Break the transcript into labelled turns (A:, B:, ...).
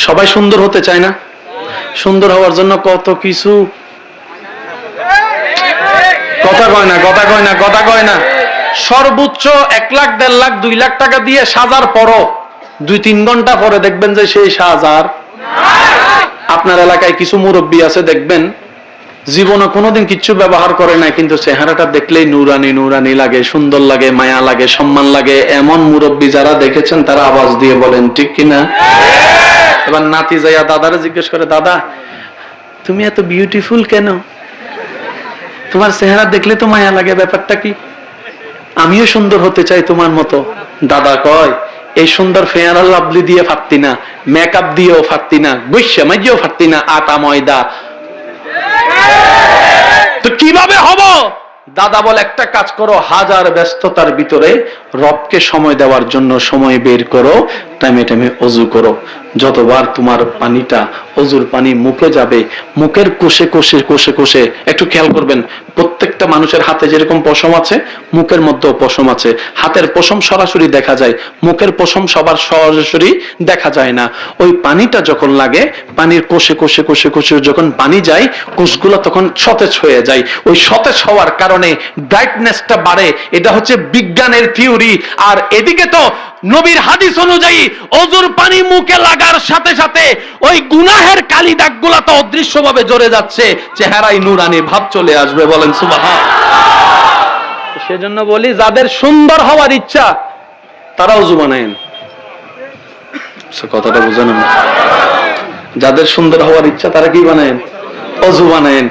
A: সবাই সুন্দর হতে চায় না? সুন্দর হওয়ার জন্য কত কিছু, কথা কয় না, কথা কয় না, কথা কয় না। সর্বোচ্চ 1 লাখ, 1.5 লাখ, 2 লাখ টাকা দিয়ে সাজার পরও 2-3 ঘন্টা পরে দেখবেন যে সেই সাজার। আপনার এলাকায় কিছু মুরব্বী আছে, দেখবেন জীবনে কোনোদিন কিচ্ছু ব্যবহার করে না, কিন্তু চেহারাটা দেখলেই নুরানি নুরানি লাগে, সুন্দর লাগে, মায়া লাগে, সম্মান লাগে। এমন মুরব্বী যারা দেখেছেন তারা আওয়াজ দিয়ে বলেন ঠিক কিনা। এবার নাতি যাইয়া দাদারে জিজ্ঞেস করে, দাদা তুমি এত বিউটিফুল কেন? তোমার চেহারা দেখলে তো মায়া লাগে, ব্যাপারটা কি? আমিও সুন্দর হতে চাই তোমার মতো। দাদা কয়, এই সুন্দর ফেয়ার আর লাভলি দিয়ে ফাটতি না, মেকআপ দিয়েও ফাটতি না, বৈশ্যা মাইয়েও ফাটতি না, আটা ময়দা। তো কিভাবে হব? দাদা বলে, একটা কাজ করো, হাজার ব্যস্ততার ভিতরে রবকে সময় দেওয়ার জন্য সময় বের করো, টাইমে টাইমে অজু করো। যতবার তোমার পানিটা, অজুর পানি মুখে যাবে, মুখের কোষে কোষে কোষে কোষে, একটু খেয়াল করবেন, প্রত্যেকটা মানুষের হাতে যেরকম পশম আছে, মুখের মধ্যেও পশম আছে। হাতের পশম সরাসরি দেখা যায়, মুখের পশম সবার সরাসরি দেখা যায় না। ওই পানিটা যখন লাগে, পানির কোষে কোষে কোষে কোষে যখন পানি যায়, কোষগুলো তখন সতেজ হয়ে যায়। ওই সতেজ হওয়ার কারণে ব্রাইটনেসটা বাড়ে। এটা হচ্ছে বিজ্ঞানের থিওরি। আর এদিকে তো নবীর হাদিস অনুযায়ী অজুর পানি মুখে লাগার সাথে সাথে ওই গুনাহের কালি দাগগুলো তো অদৃশ্যভাবে জ্বরে যাচ্ছে, চেহারায় নূরানি ভাব চলে আসবে। বলেন সুবহানাল্লাহ। সেজন্য বলি, যাদের সুন্দর হওয়ার ইচ্ছা তারা অজু বানায়েন। কথাটা বুঝেন? যাদের সুন্দর হওয়ার ইচ্ছা তারা কি বানায়েন? অজু বানায়েন।